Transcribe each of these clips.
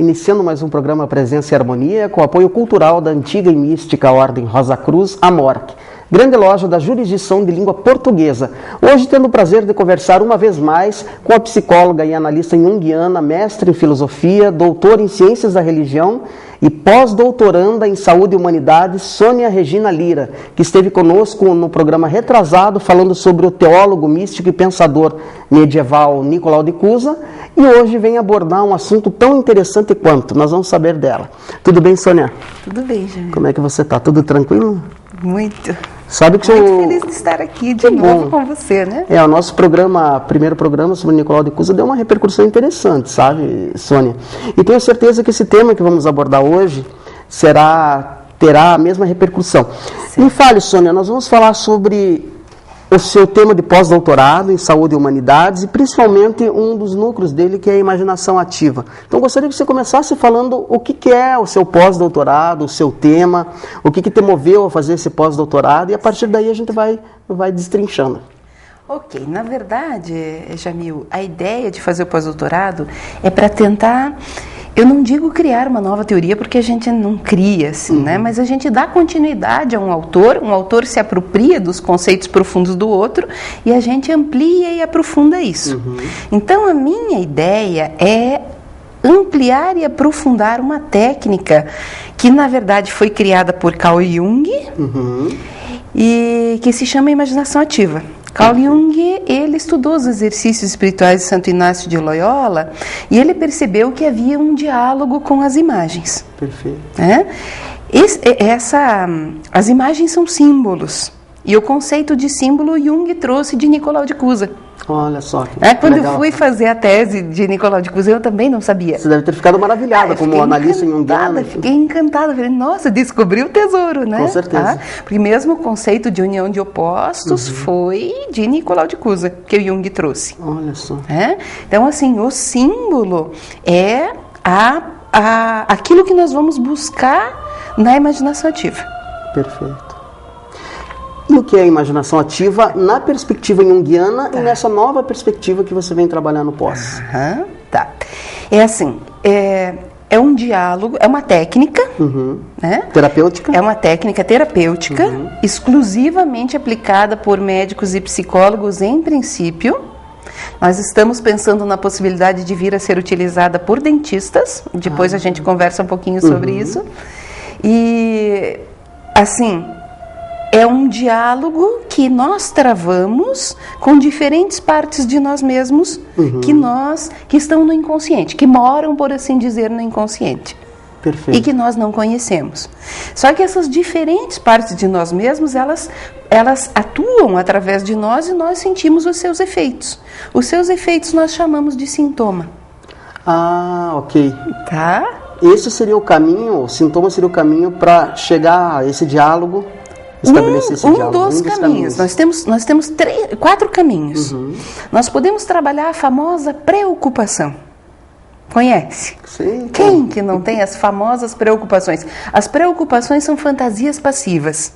iniciando mais um programa Presença e Harmonia, com apoio cultural da antiga e mística Ordem Rosa Cruz, AMORC, grande loja da jurisdição de língua portuguesa. Hoje tendo o prazer de conversar uma vez mais com a psicóloga e analista junguiana, mestre em filosofia, doutora em ciências da religião e pós-doutoranda em saúde e humanidades, Sônia Regina Lira, que esteve conosco no programa retrasado falando sobre o teólogo, místico e pensador medieval Nicolau de Cusa, e hoje vem abordar um assunto tão interessante quanto. Nós vamos saber dela. Tudo bem, Sônia? Tudo bem, Jair. Como é que você está? Tudo tranquilo? Muito. Sabe que Muito feliz de estar aqui de novo com você, né? O nosso primeiro programa sobre Nicolau de Cusa deu uma repercussão interessante, sabe, Sônia? E tenho certeza que esse tema que vamos abordar hoje terá a mesma repercussão. Sim. Me fale, Sônia, nós vamos falar sobre o seu tema de pós-doutorado em saúde e humanidades e principalmente um dos núcleos dele, que é a imaginação ativa. Então gostaria que você começasse falando o que é o seu pós-doutorado, o seu tema, o que te moveu a fazer esse pós-doutorado, e a partir daí a gente vai destrinchando. Ok, na verdade, Jamil, a ideia de fazer o pós-doutorado é para tentar, eu não digo criar uma nova teoria, porque a gente não cria assim, né? Mas a gente dá continuidade a um autor se apropria dos conceitos profundos do outro e a gente amplia e aprofunda isso. Então a minha ideia é ampliar e aprofundar uma técnica que na verdade foi criada por Carl Jung e que se chama imaginação ativa. Carl Jung, ele estudou os exercícios espirituais de Santo Inácio de Loyola e ele percebeu que havia um diálogo com as imagens. Perfeito. As imagens são símbolos. E o conceito de símbolo Jung trouxe de Nicolau de Cusa. Olha só. Quando eu fui fazer a tese de Nicolau de Cusa, eu também não sabia. Você deve ter ficado maravilhada como analista junguiana. Fiquei encantada. Falei, nossa, descobri o tesouro, né? Com certeza. Porque mesmo o conceito de união de opostos foi de Nicolau de Cusa, que o Jung trouxe. Olha só. Então, assim, o símbolo é aquilo que nós vamos buscar na imaginação ativa. Perfeito. E o que é a imaginação ativa na perspectiva junguiana e nessa nova perspectiva que você vem trabalhar no pós? É assim, é um diálogo, é uma técnica, né? Terapêutica? É uma técnica terapêutica, exclusivamente aplicada por médicos e psicólogos em princípio. Nós estamos pensando na possibilidade de vir a ser utilizada por dentistas, depois a gente conversa um pouquinho sobre isso. E, assim, é um diálogo que nós travamos com diferentes partes de nós mesmos que estão no inconsciente, que moram, por assim dizer, no inconsciente. Perfeito. E que nós não conhecemos. Só que essas diferentes partes de nós mesmos, elas atuam através de nós e nós sentimos os seus efeitos. Os seus efeitos nós chamamos de sintoma. Ok. Tá? Esse seria o caminho, o sintoma seria o caminho para chegar a esse diálogo, estabelecer esse diálogo. Um dos caminhos. Nós temos 4 caminhos. Nós podemos trabalhar a famosa preocupação. Conhece? Sim. Quem que não tem as famosas preocupações? As preocupações são fantasias passivas.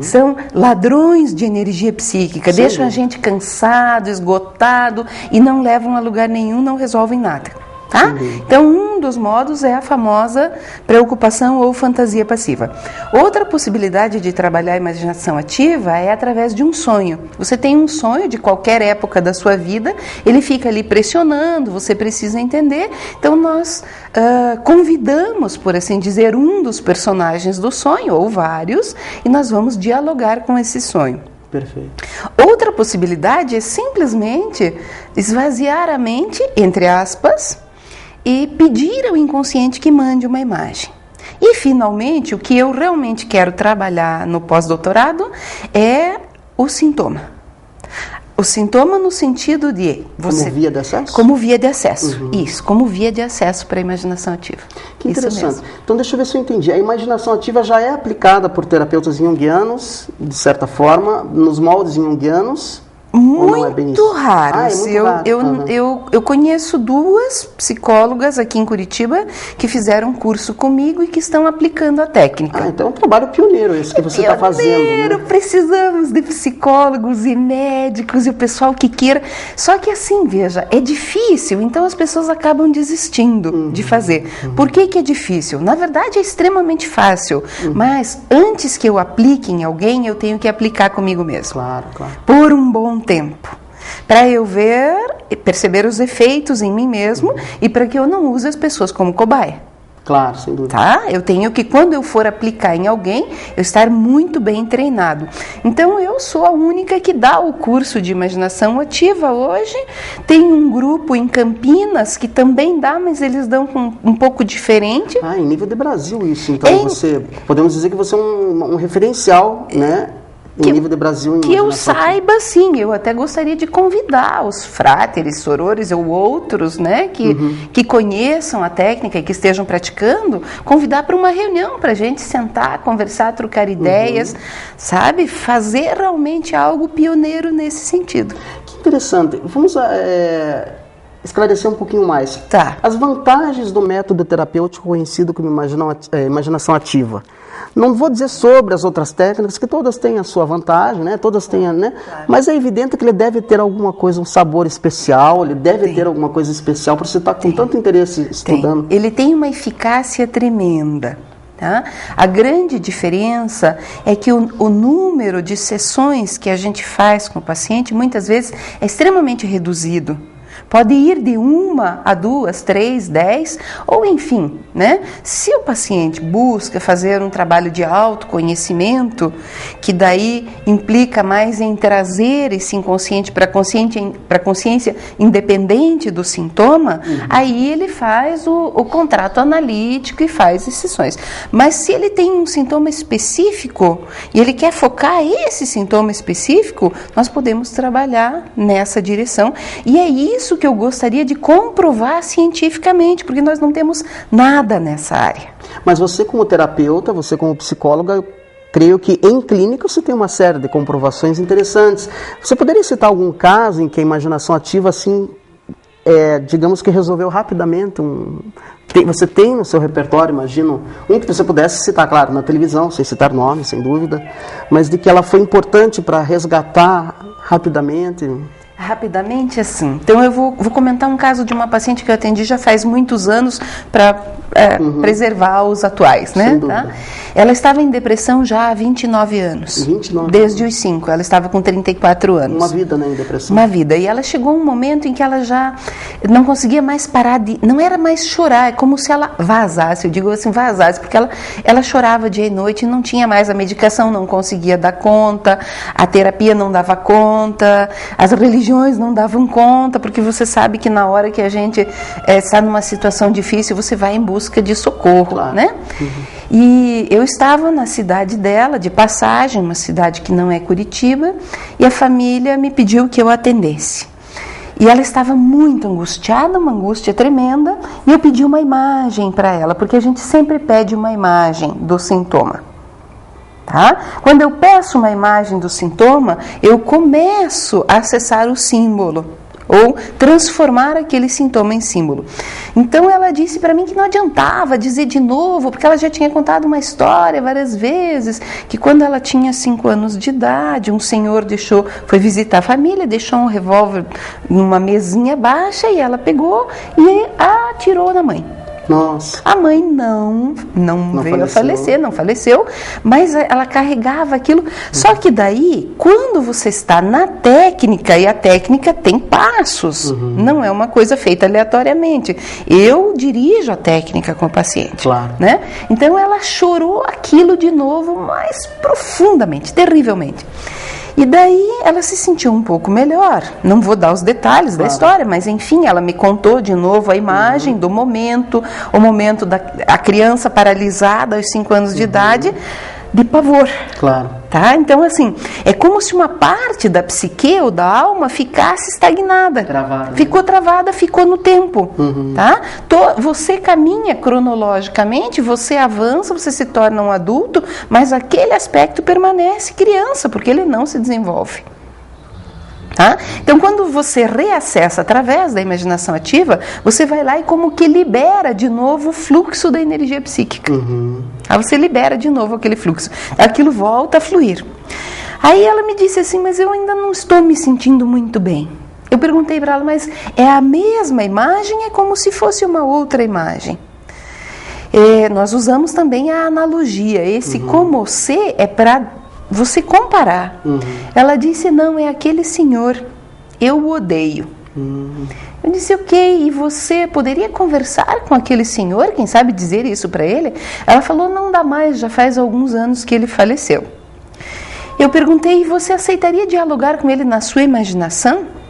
São ladrões de energia psíquica. Sim. Deixam a gente cansado, esgotado e não levam a lugar nenhum, não resolvem nada. Tá? Então, um dos modos é a famosa preocupação ou fantasia passiva. Outra possibilidade de trabalhar a imaginação ativa é através de um sonho. Você tem um sonho de qualquer época da sua vida, ele fica ali pressionando, você precisa entender. Então, nós convidamos, por assim dizer, um dos personagens do sonho, ou vários, e nós vamos dialogar com esse sonho. Perfeito. Outra possibilidade é simplesmente esvaziar a mente, entre aspas, e pedir ao inconsciente que mande uma imagem. E, finalmente, o que eu realmente quero trabalhar no pós-doutorado é o sintoma. O sintoma no sentido de... Como via de acesso? Como via de acesso, isso. Como via de acesso para a imaginação ativa. Que interessante. Então, deixa eu ver se eu entendi. A imaginação ativa já é aplicada por terapeutas junguianos, de certa forma, nos moldes junguianos, Muito raros. É muito raro. Eu conheço 2 psicólogas aqui em Curitiba que fizeram curso comigo e que estão aplicando a técnica. Então é um trabalho pioneiro esse que você está fazendo, né? Precisamos de psicólogos e médicos e o pessoal que queira. Só que assim, veja, é difícil, então as pessoas acabam desistindo de fazer. Por que é difícil? Na verdade é extremamente fácil, mas antes que eu aplique em alguém, eu tenho que aplicar comigo mesmo. Claro. Por um bom tempo, para eu ver e perceber os efeitos em mim mesmo e para que eu não use as pessoas como cobaia. Claro, sem dúvida. Tá? Eu tenho que, quando eu for aplicar em alguém, eu estar muito bem treinado. Então, eu sou a única que dá o curso de imaginação ativa hoje. Tem um grupo em Campinas que também dá, mas eles dão um pouco diferente. Em nível de Brasil isso. Então, podemos dizer que você é um referencial, né? Em nível de Brasil, que eu saiba, sim, eu até gostaria de convidar os fráteres, sorores ou outros, né, que conheçam a técnica e que estejam praticando, convidar para uma reunião, para a gente sentar, conversar, trocar ideias, sabe? Fazer realmente algo pioneiro nesse sentido. Que interessante. Vamos esclarecer um pouquinho mais. Tá. As vantagens do método terapêutico conhecido como imaginação ativa. Não vou dizer sobre as outras técnicas, que todas têm a sua vantagem, né? Todas têm, né? Claro. Mas é evidente que ele deve ter alguma coisa, um sabor especial, ele deve ter alguma coisa especial para você estar com tanto interesse estudando. Ele tem uma eficácia tremenda. Tá? A grande diferença é que o número de sessões que a gente faz com o paciente, muitas vezes, é extremamente reduzido. Pode ir de 1 a 2, 3, 10, ou enfim, né? Se o paciente busca fazer um trabalho de autoconhecimento, que daí implica mais em trazer esse inconsciente para a consciência independente do sintoma, aí ele faz o contrato analítico e faz as sessões. Mas se ele tem um sintoma específico e ele quer focar esse sintoma específico, nós podemos trabalhar nessa direção. E é isso que eu gostaria de comprovar cientificamente, porque nós não temos nada nessa área. Mas você como terapeuta, você como psicóloga, creio que em clínica você tem uma série de comprovações interessantes. Você poderia citar algum caso em que a imaginação ativa, assim, digamos que resolveu rapidamente você tem no seu repertório, imagino, um que você pudesse citar, claro, na televisão, sem citar nome, sem dúvida, mas de que ela foi importante para resgatar rapidamente? Rapidamente, assim. Então, eu vou comentar um caso de uma paciente que eu atendi já faz muitos anos para preservar os atuais, né? Tá? Ela estava em depressão já há 29 anos. 29 desde os 5. Ela estava com 34 anos. Uma vida, né, em depressão. Uma vida. E ela chegou um momento em que ela já não conseguia mais parar não era mais chorar, é como se ela vazasse. Eu digo assim, vazasse, porque ela chorava dia e noite e não tinha mais a medicação, não conseguia dar conta, a terapia não dava conta, as religiões não davam conta, porque você sabe que na hora que a gente está numa situação difícil, você vai em busca de socorro, claro, né? E eu estava na cidade dela, de passagem, uma cidade que não é Curitiba, e a família me pediu que eu atendesse. E ela estava muito angustiada, uma angústia tremenda, e eu pedi uma imagem para ela, porque a gente sempre pede uma imagem do sintoma. Tá? Quando eu peço uma imagem do sintoma, eu começo a acessar o símbolo, ou transformar aquele sintoma em símbolo. Então ela disse para mim que não adiantava dizer de novo, porque ela já tinha contado uma história várias vezes, que quando ela tinha 5 anos de idade, um senhor foi visitar a família, deixou um revólver numa mesinha baixa e ela pegou e atirou na mãe. Nossa. A mãe não veio a falecer, não faleceu, mas ela carregava aquilo. Só que daí, quando você está na técnica, e a técnica tem passos, não é uma coisa feita aleatoriamente. Eu dirijo a técnica com o paciente. Claro. Né? Então ela chorou aquilo de novo, mais profundamente, terrivelmente. E daí ela se sentiu um pouco melhor. Não vou dar os detalhes da história, mas enfim, ela me contou de novo a imagem do momento, o momento da criança paralisada aos 5 anos de idade, de pavor. Claro. Tá? Então, assim, é como se uma parte da psique ou da alma ficasse estagnada. Travada. Ficou travada, ficou no tempo. Tá? Você caminha cronologicamente, você avança, você se torna um adulto, mas aquele aspecto permanece criança, porque ele não se desenvolve. Tá? Então, quando você reacessa através da imaginação ativa, você vai lá e como que libera de novo o fluxo da energia psíquica. Aí você libera de novo aquele fluxo. Aquilo volta a fluir. Aí ela me disse assim, mas eu ainda não estou me sentindo muito bem. Eu perguntei para ela, mas é a mesma imagem? É como se fosse uma outra imagem? Nós usamos também a analogia. Esse como se é para você comparar. Ela disse, não, é aquele senhor, eu o odeio. Eu disse, ok, e você poderia conversar com aquele senhor, quem sabe dizer isso para ele? Ela falou, não dá mais, já faz alguns anos que ele faleceu. Eu perguntei, e você aceitaria dialogar com ele na sua imaginação?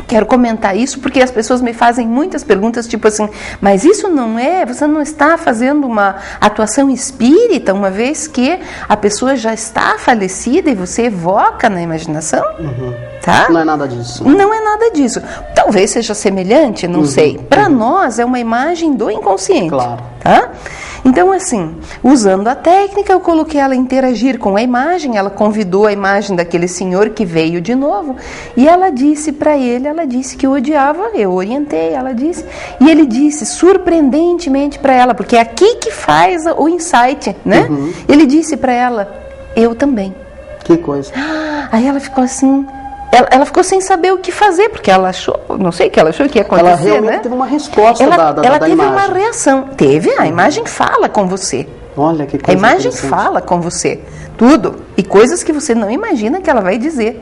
Quero comentar isso porque as pessoas me fazem muitas perguntas, tipo assim, mas isso não é, você não está fazendo uma atuação espírita, uma vez que a pessoa já está falecida e você evoca na imaginação? Tá? Não é nada disso. Não é nada disso. Talvez seja semelhante, não sei. Para nós é uma imagem do inconsciente. Claro. Tá? Então, assim, usando a técnica, eu coloquei ela a interagir com a imagem, ela convidou a imagem daquele senhor que veio de novo, e ela disse para ele, ela disse que o odiava, eu orientei, ela disse, e ele disse surpreendentemente para ela, porque é aqui que faz o insight, né? Ele disse para ela, eu também. Que coisa. Aí ela ficou assim... Ela ficou sem saber o que fazer, porque ela achou, não sei o que ela achou que ia acontecer, ela realmente né? teve uma resposta ela da teve imagem. uma reação. Teve, a imagem fala com você. Olha que coisa. A imagem fala com você, tudo. E coisas que você não imagina que ela vai dizer.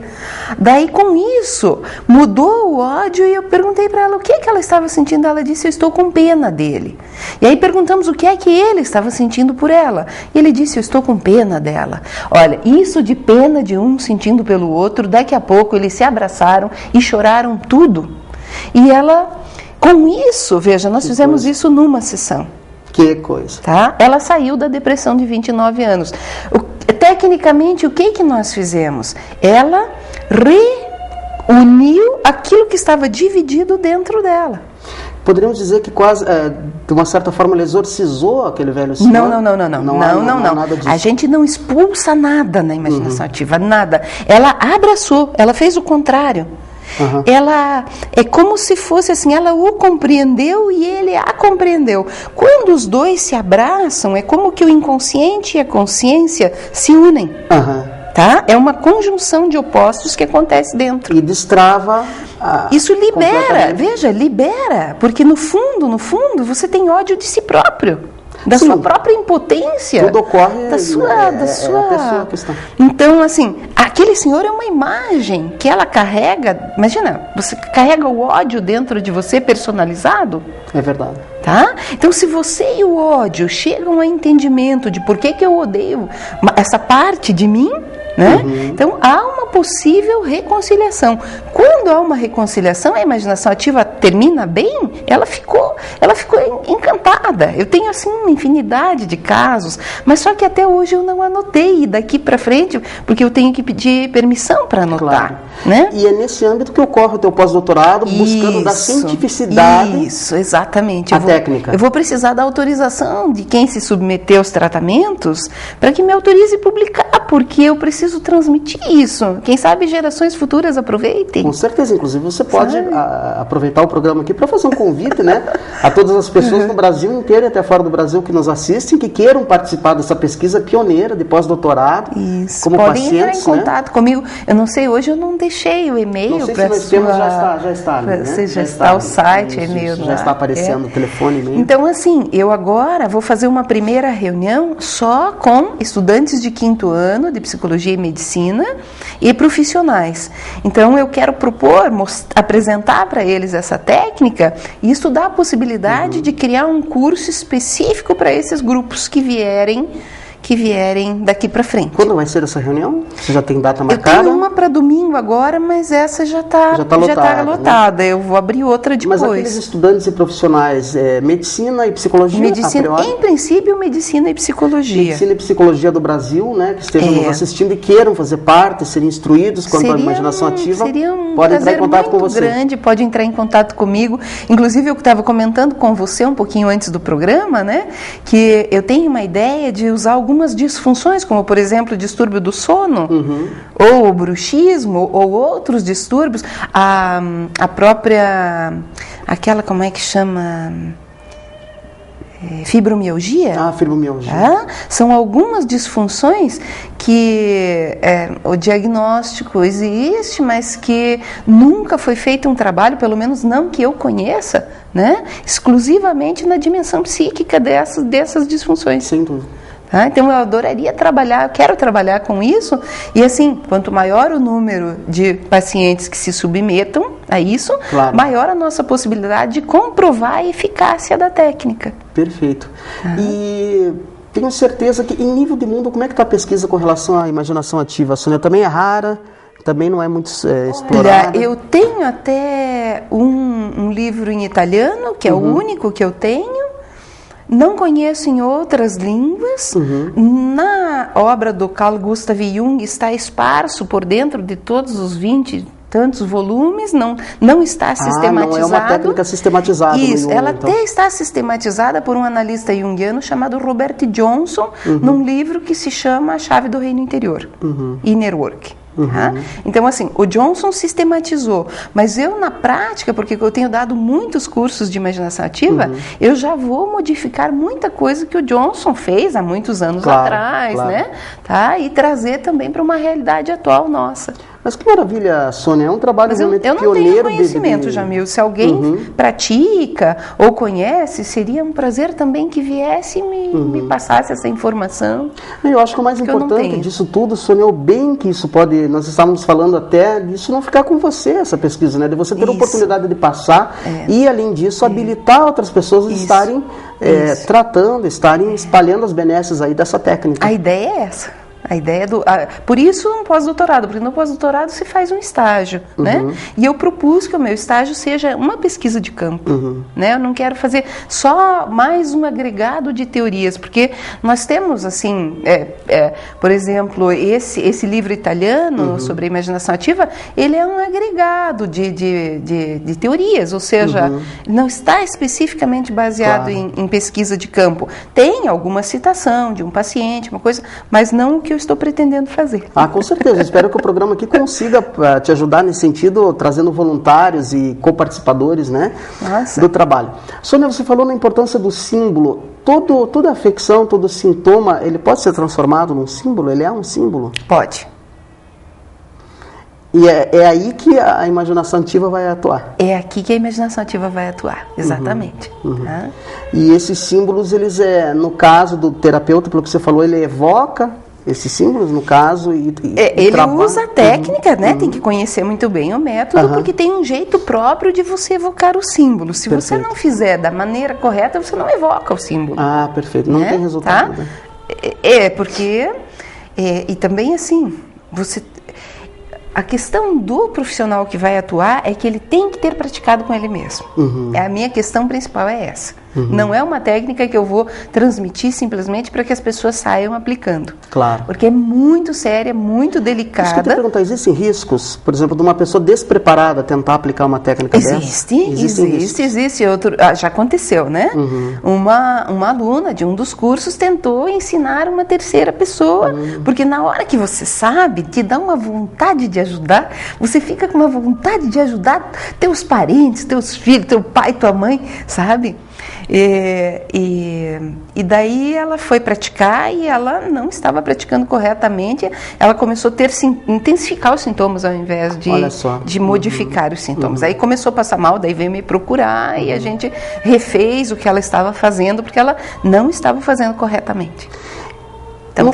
Daí, com isso, mudou o ódio e eu perguntei para ela o que ela estava sentindo. Ela disse, eu estou com pena dele. E aí perguntamos o que é que ele estava sentindo por ela. E ele disse, eu estou com pena dela. Olha, isso de pena de um sentindo pelo outro, daqui a pouco eles se abraçaram e choraram tudo. E ela, com isso, veja, nós fizemos isso numa sessão. Que coisa. Tá? Ela saiu da depressão de 29 anos. Tecnicamente, o que nós fizemos? Ela reuniu aquilo que estava dividido dentro dela. Poderíamos dizer que quase, de uma certa forma, ele exorcizou aquele velho senhor? Não. Não. Nada disso. A gente não expulsa nada na imaginação ativa, nada. Ela abraçou, ela fez o contrário. Ela é como se fosse assim, ela o compreendeu e ele a compreendeu. Quando os dois se abraçam, é como que o inconsciente e a consciência se unem. Tá? É uma conjunção de opostos que acontece dentro. E destrava. Isso libera, veja, libera, porque no fundo, você tem ódio de si próprio. Da sua própria impotência. Tudo ocorre da sua a pessoa que está. Então, assim, aquele senhor é uma imagem que ela carrega. Imagina, você carrega o ódio dentro de você personalizado. É verdade. Tá? Então, se você e o ódio chegam a entendimento de por que eu odeio essa parte de mim, né? Então, há uma possível reconciliação. Quando há uma reconciliação, a imaginação ativa termina bem, ela ficou encantada. Eu tenho, assim, uma infinidade de casos, mas só que até hoje eu não anotei, e daqui para frente, porque eu tenho que pedir permissão para anotar. Claro. Né? E é nesse âmbito que ocorre o teu pós-doutorado, buscando da cientificidade. Isso, exatamente. Técnica. Eu vou precisar da autorização de quem se submeteu aos tratamentos para que me autorize publicar, porque eu preciso transmitir isso. Quem sabe gerações futuras aproveitem. Com certeza, inclusive você pode aproveitar o programa aqui para fazer um convite, né, a todas as pessoas no Brasil inteiro e até fora do Brasil que nos assistem, que queiram participar dessa pesquisa pioneira de pós-doutorado. Isso. Como podem pacientes, entrar em contato comigo. Eu não sei, hoje eu não deixei o e-mail para já está ali, né? Você já está o site, o e-mail. Já está aparecendo o telefone, e-mail. Então, assim, eu agora vou fazer uma primeira reunião só com estudantes de 5º ano de Psicologia e Medicina e profissionais. Então, eu quero propor, apresentar para eles essa técnica e isso dá a possibilidade de criar um curso específico para esses grupos que vierem daqui para frente. Quando vai ser essa reunião? Você já tem data marcada? Eu tenho uma para domingo agora, mas essa já está lotada. Né? Eu vou abrir outra depois. Mas aqueles estudantes e profissionais, medicina e psicologia? Em princípio, medicina e psicologia. Medicina e psicologia do Brasil, né, que estejam nos assistindo e queiram fazer parte, serem instruídos quanto à imaginação ativa, pode entrar em contato com você. Grande, pode entrar em contato comigo. Inclusive, eu estava comentando com você um pouquinho antes do programa, né, que eu tenho uma ideia de usar algumas algumas disfunções, como por exemplo o distúrbio do sono, ou o bruxismo, ou outros distúrbios, a própria, aquela, como é que chama? Fibromialgia. Fibromialgia. São algumas disfunções que o diagnóstico existe, mas que nunca foi feito um trabalho, pelo menos não que eu conheça, né, exclusivamente na dimensão psíquica dessas disfunções. Sem dúvida. Então eu adoraria trabalhar, eu quero trabalhar com isso, e assim, quanto maior o número de pacientes que se submetam a isso, claro, maior a nossa possibilidade de comprovar a eficácia da técnica. Perfeito. E tenho certeza que, em nível de mundo, como é que está a pesquisa com relação à imaginação ativa? A Sônia também é rara, também não é muito explorada. Olha, eu tenho até um livro em italiano, que é o único que eu tenho. Não conheço em outras línguas. Na obra do Carl Gustav Jung está esparso por dentro de todos os 20 tantos volumes, não está sistematizado. Não é uma técnica sistematizada. Isso, Jung, ela então. até está sistematizada por um analista junguiano chamado Robert Johnson, num livro que se chama A Chave do Reino Interior, Inner Work. Então, assim, o Johnson sistematizou, mas eu na prática, porque eu tenho dado muitos cursos de imaginação ativa, eu já vou modificar muita coisa que o Johnson fez há muitos anos atrás, né? E trazer também para uma realidade atual nossa. Mas que maravilha, Sônia, é um trabalho realmente pioneiro. Eu não tenho conhecimento, Jamil. Se alguém pratica ou conhece, seria um prazer também que viesse e me passasse essa informação. Eu acho que o mais importante disso tudo, Sônia, é o bem que isso pode... Nós estávamos falando até disso não ficar com você, essa pesquisa, né? De você ter a oportunidade de passar e, além disso, habilitar outras pessoas a estarem tratando, estarem espalhando as benesses aí dessa técnica. A ideia é essa. A ideia por isso um pós-doutorado, porque no pós-doutorado se faz um estágio, né? E eu propus que o meu estágio seja uma pesquisa de campo, né? Eu não quero fazer só mais um agregado de teorias, porque nós temos, assim, por exemplo, esse livro italiano sobre a imaginação ativa, ele é um agregado de teorias, ou seja, não está especificamente baseado em pesquisa de campo. Tem alguma citação de um paciente, uma coisa, mas não o que eu estou pretendendo fazer. Com certeza. Espero que o programa aqui consiga te ajudar nesse sentido, trazendo voluntários e coparticipadores, né, do trabalho. Sônia, você falou na importância do símbolo. Toda afecção, todo sintoma, ele pode ser transformado num símbolo? Ele é um símbolo? Pode. E é aí que a imaginação ativa vai atuar? É aqui que a imaginação ativa vai atuar, exatamente. E esses símbolos, eles no caso do terapeuta, pelo que você falou, ele evoca esses símbolos, no caso, ele usa a técnica, né? Tem que conhecer muito bem o método, porque tem um jeito próprio de você evocar o símbolo. Se você não fizer da maneira correta, você não evoca o símbolo. Perfeito. Não tem resultado. Tá? Porque... e também, assim, a questão do profissional que vai atuar é que ele tem que ter praticado com ele mesmo. A minha questão principal é essa. Não é uma técnica que eu vou transmitir simplesmente para que as pessoas saiam aplicando. Claro. Porque é muito séria, muito delicada. Isso que eu te perguntar, existem riscos, por exemplo, de uma pessoa despreparada tentar aplicar uma técnica dessa? Existe. Já aconteceu, né? Uma aluna de um dos cursos tentou ensinar uma terceira pessoa, porque na hora que você sabe, te dá uma vontade de ajudar, você fica com uma vontade de ajudar teus parentes, teus filhos, teu pai, tua mãe, sabe? E daí ela foi praticar e ela não estava praticando corretamente. Ela começou a intensificar os sintomas ao invés de modificar os sintomas. Aí começou a passar mal, daí veio me procurar e a gente refez o que ela estava fazendo, porque ela não estava fazendo corretamente. Então,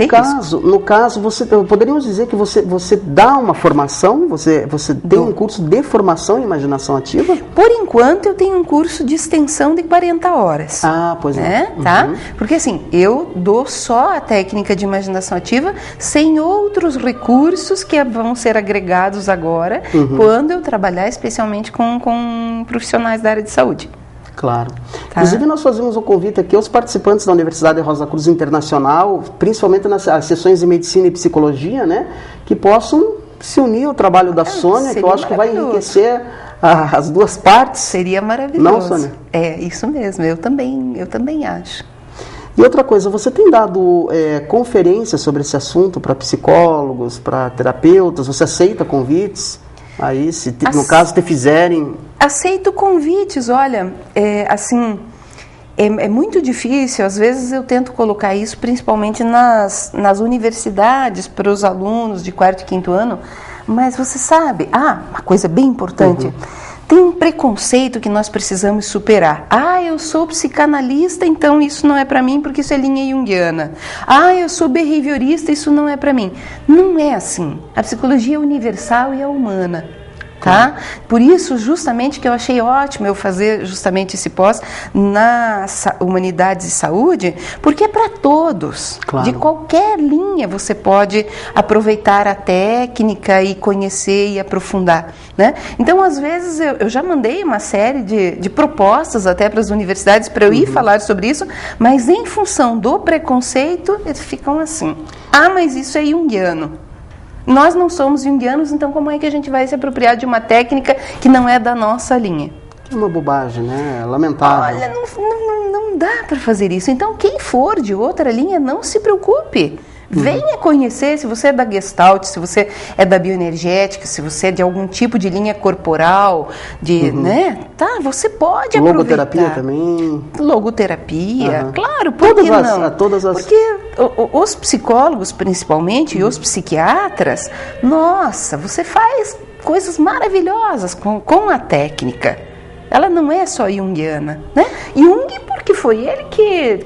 no caso, poderíamos dizer que você dá uma formação, você tem um curso de formação em imaginação ativa? Por enquanto, eu tenho um curso de extensão de 40 horas. Pois é. Tá? Porque assim, eu dou só a técnica de imaginação ativa sem outros recursos que vão ser agregados agora, quando eu trabalhar especialmente com profissionais da área de saúde. Claro. Inclusive, nós fazemos um convite aqui aos participantes da Universidade Rosa Cruz Internacional, principalmente nas sessões de medicina e psicologia, né, que possam se unir ao trabalho da Sônia, que eu acho que vai enriquecer as duas partes. Seria maravilhoso. Não, Sônia? É, isso mesmo. Eu também acho. E outra coisa, você tem dado conferências sobre esse assunto para psicólogos, para terapeutas? Você aceita convites? Aí, se no caso te fizerem... Aceito convites, olha, assim... É muito difícil, às vezes eu tento colocar isso principalmente nas universidades, para os alunos de 4º e 5º ano, mas você sabe, uma coisa bem importante, tem um preconceito que nós precisamos superar. Eu sou psicanalista, então isso não é para mim porque isso é linha junguiana. Eu sou behaviorista, isso não é para mim. Não é assim. A psicologia é universal e é humana. Tá? Por isso, justamente, que eu achei ótimo eu fazer justamente esse pós na Humanidades e Saúde, porque é para todos. Claro. De qualquer linha você pode aproveitar a técnica e conhecer e aprofundar, né? Então, às vezes, eu já mandei uma série de propostas até para as universidades para eu ir falar sobre isso, mas em função do preconceito, eles ficam assim, mas isso é junguiano. Nós não somos junguianos, então como é que a gente vai se apropriar de uma técnica que não é da nossa linha? É uma bobagem, né? Lamentável. Olha, não dá para fazer isso. Então, quem for de outra linha, não se preocupe. Venha conhecer, se você é da Gestalt, se você é da bioenergética, se você é de algum tipo de linha corporal, né? Você pode aproveitar. Logoterapia também. Logoterapia, claro, por que não? Porque os psicólogos, principalmente, e os psiquiatras, nossa, você faz coisas maravilhosas com a técnica. Ela não é só junguiana, né? Jung, porque foi ele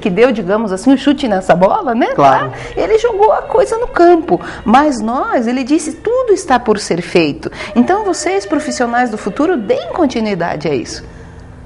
que deu, digamos assim, o chute nessa bola, né? Claro. Ele jogou a coisa no campo, mas ele disse, tudo está por ser feito. Então, vocês, profissionais do futuro, deem continuidade a isso.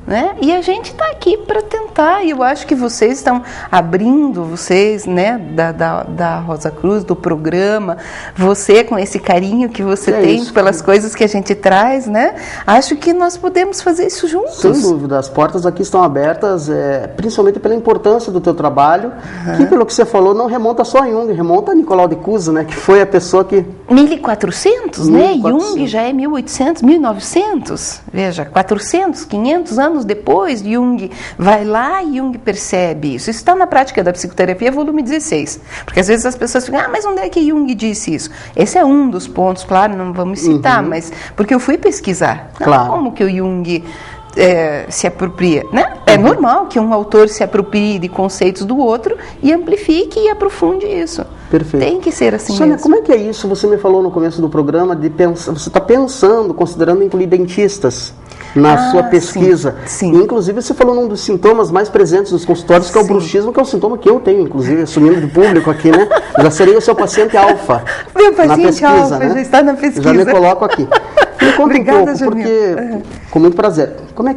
Né? E a gente está aqui para tentar, e eu acho que vocês estão abrindo, vocês, né, da Rosa Cruz, do programa, você com esse carinho que você tem pelas coisas que a gente traz, né? Acho que nós podemos fazer isso juntos. Sem dúvida, as portas aqui estão abertas, principalmente pela importância do teu trabalho, que pelo que você falou, não remonta só a Jung, remonta a Nicolau de Cusa, né, que foi a pessoa que... 1400, né? Jung já é 1800, 1900, veja, 400, 500 anos depois, Jung vai lá e Jung percebe isso. Isso está na prática da psicoterapia, volume 16. Porque às vezes as pessoas ficam, mas onde é que Jung disse isso? Esse é um dos pontos, claro, não vamos citar, mas porque eu fui pesquisar. Claro. Como que o Jung se apropria, né? É normal que um autor se aproprie de conceitos do outro e amplifique e aprofunde isso. Perfeito. Tem que ser assim Sônia, mesmo. como é que é isso? Você me falou no começo do programa de pensar, você está pensando, considerando incluir dentistas na sua pesquisa. Sim. E, inclusive, você falou num dos sintomas mais presentes nos consultórios, que é o bruxismo, que é um sintoma que eu tenho, inclusive, assumindo de público aqui, né? Já serei o seu paciente alfa. Meu paciente pesquisa, alfa, né? já está na pesquisa. Já me coloco aqui. Me conta Obrigada, um pouco, porque, com muito prazer, como é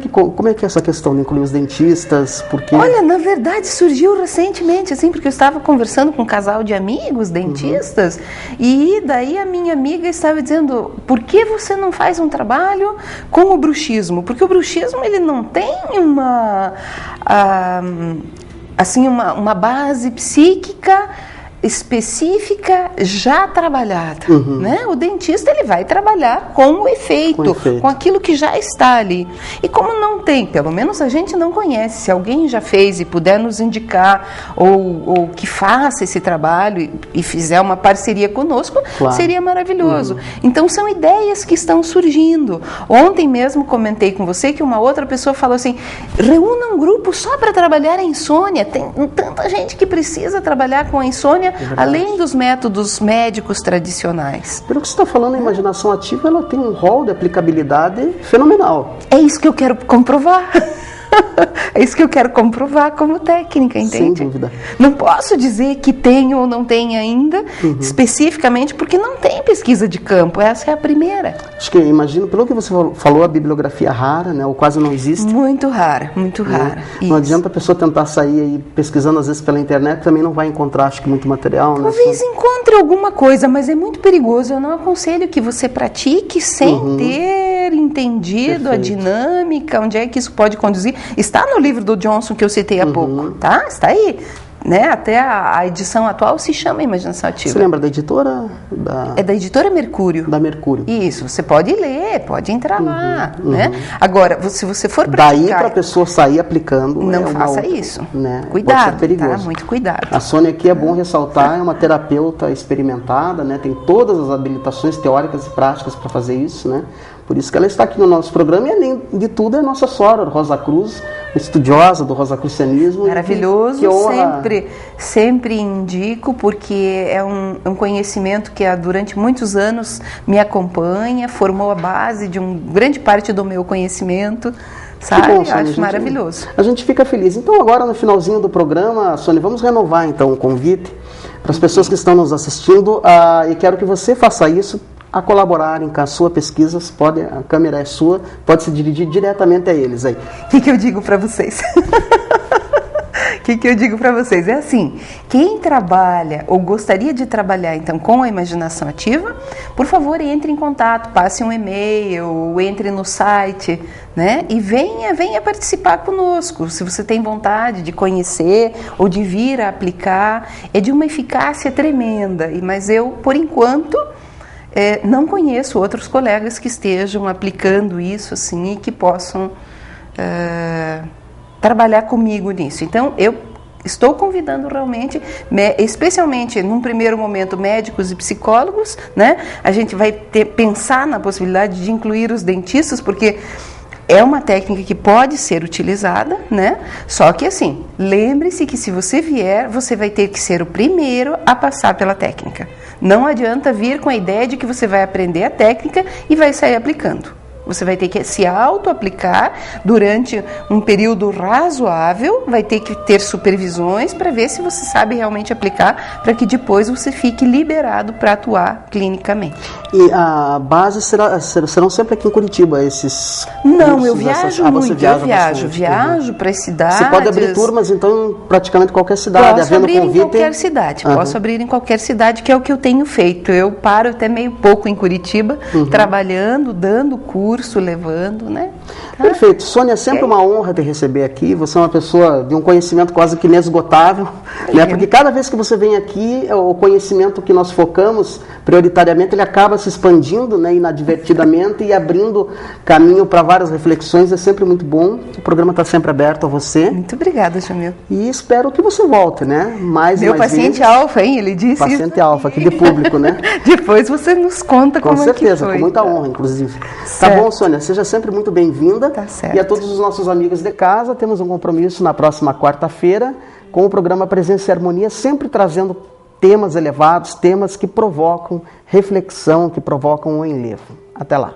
que é essa questão de incluir os dentistas? Porque... Olha, na verdade surgiu recentemente, assim, porque eu estava conversando com um casal de amigos dentistas, e daí a minha amiga estava dizendo, por que você não faz um trabalho com o bruxismo? Porque o bruxismo, ele não tem uma base psíquica específica já trabalhada, né? O dentista, ele vai trabalhar com o efeito, com aquilo que já está ali. E como não tem, pelo menos a gente não conhece, se alguém já fez e puder nos indicar ou que faça esse trabalho e fizer uma parceria conosco, seria maravilhoso. Então são ideias que estão surgindo. Ontem mesmo comentei com você que uma outra pessoa falou assim, reúna um grupo só para trabalhar a insônia. Tem tanta gente que precisa trabalhar com a insônia, além dos métodos médicos tradicionais. Pelo que você está falando, a imaginação ativa, ela tem um rol de aplicabilidade fenomenal. É isso que eu quero comprovar. É isso que eu quero comprovar como técnica, entende? Sem dúvida. Não posso dizer que tem ou não tem ainda, especificamente, porque não tem pesquisa de campo. Essa é a primeira. Acho que, imagino, pelo que você falou, a bibliografia rara, né? Ou quase não existe. Muito rara, muito rara. Não adianta a pessoa tentar sair aí pesquisando, às vezes, pela internet, também não vai encontrar, acho que, muito material, né? Talvez encontre alguma coisa, mas é muito perigoso. Eu não aconselho que você pratique sem ter entendido a dinâmica, onde é que isso pode conduzir. Está no livro do Johnson que eu citei há pouco, tá? Está aí. né, até a edição atual se chama Imaginação Ativa. Você lembra da editora? É da editora Mercúrio. Da Mercúrio. Isso, você pode ler, pode entrar lá, né? Agora, se você for praticar... Daí para a pessoa sair aplicando... Não faça isso. Né? Cuidado, tá? Muito cuidado. A Sônia aqui é bom ressaltar, é uma terapeuta experimentada, né? Tem todas as habilitações teóricas e práticas para fazer isso, né? Por isso que ela está aqui no nosso programa e, além de tudo, é nossa sora, Rosa Cruz, estudiosa do rosacrucianismo. Maravilhoso, sempre indico, porque é um conhecimento que durante muitos anos me acompanha, formou a base de grande parte do meu conhecimento, sabe? Bom, Sônia, acho maravilhoso. A gente fica feliz. Então, agora no finalzinho do programa, Sônia, vamos renovar então o convite para as pessoas que estão nos assistindo, e quero que você faça isso, a colaborarem com a sua pesquisa. A câmera é sua, pode se dirigir diretamente a eles aí. O que eu digo para vocês? O que eu digo para vocês? É assim, quem trabalha ou gostaria de trabalhar então com a imaginação ativa, por favor, entre em contato, passe um e-mail, entre no site, né? E venha participar conosco. Se você tem vontade de conhecer ou de vir a aplicar, é de uma eficácia tremenda. Mas eu, por enquanto, não conheço outros colegas que estejam aplicando isso assim e que possam trabalhar comigo nisso. Então, eu estou convidando realmente, especialmente num primeiro momento, médicos e psicólogos, né? A gente vai pensar na possibilidade de incluir os dentistas, porque é uma técnica que pode ser utilizada, né? Só que assim, lembre-se que se você vier, você vai ter que ser o primeiro a passar pela técnica. Não adianta vir com a ideia de que você vai aprender a técnica e vai sair aplicando. Você vai ter que se auto-aplicar durante um período razoável, vai ter que ter supervisões para ver se você sabe realmente aplicar, para que depois você fique liberado para atuar clinicamente. E a base serão sempre aqui em Curitiba, esses... Não, eu viajo muito, viajo para as cidades. Você pode abrir turmas, então, em praticamente qualquer cidade, posso abrir em qualquer cidade, posso abrir em qualquer cidade, que é o que eu tenho feito. Eu paro até meio pouco em Curitiba, trabalhando, dando curso, levando, né? Tá? Perfeito. Sônia, é sempre uma honra te receber aqui. Você é uma pessoa de um conhecimento quase que inesgotável, né? Porque cada vez que você vem aqui, o conhecimento que nós focamos prioritariamente, ele acaba se expandindo, né, inadvertidamente e abrindo caminho para várias reflexões. É sempre muito bom. O programa está sempre aberto a você. Muito obrigada, Jamil. E espero que você volte, né? Mais Meu paciente alfa, hein? Ele disse paciente isso. alfa, aqui de público, né? Depois você nos conta como é que foi. Com certeza, com muita honra, inclusive. Certo. Tá bom, Sônia? Seja sempre muito bem-vinda. Tá certo. E a todos os nossos amigos de casa, temos um compromisso na próxima quarta-feira com o programa Presença e Harmonia, sempre trazendo temas elevados, temas que provocam reflexão, que provocam um enlevo. Até lá.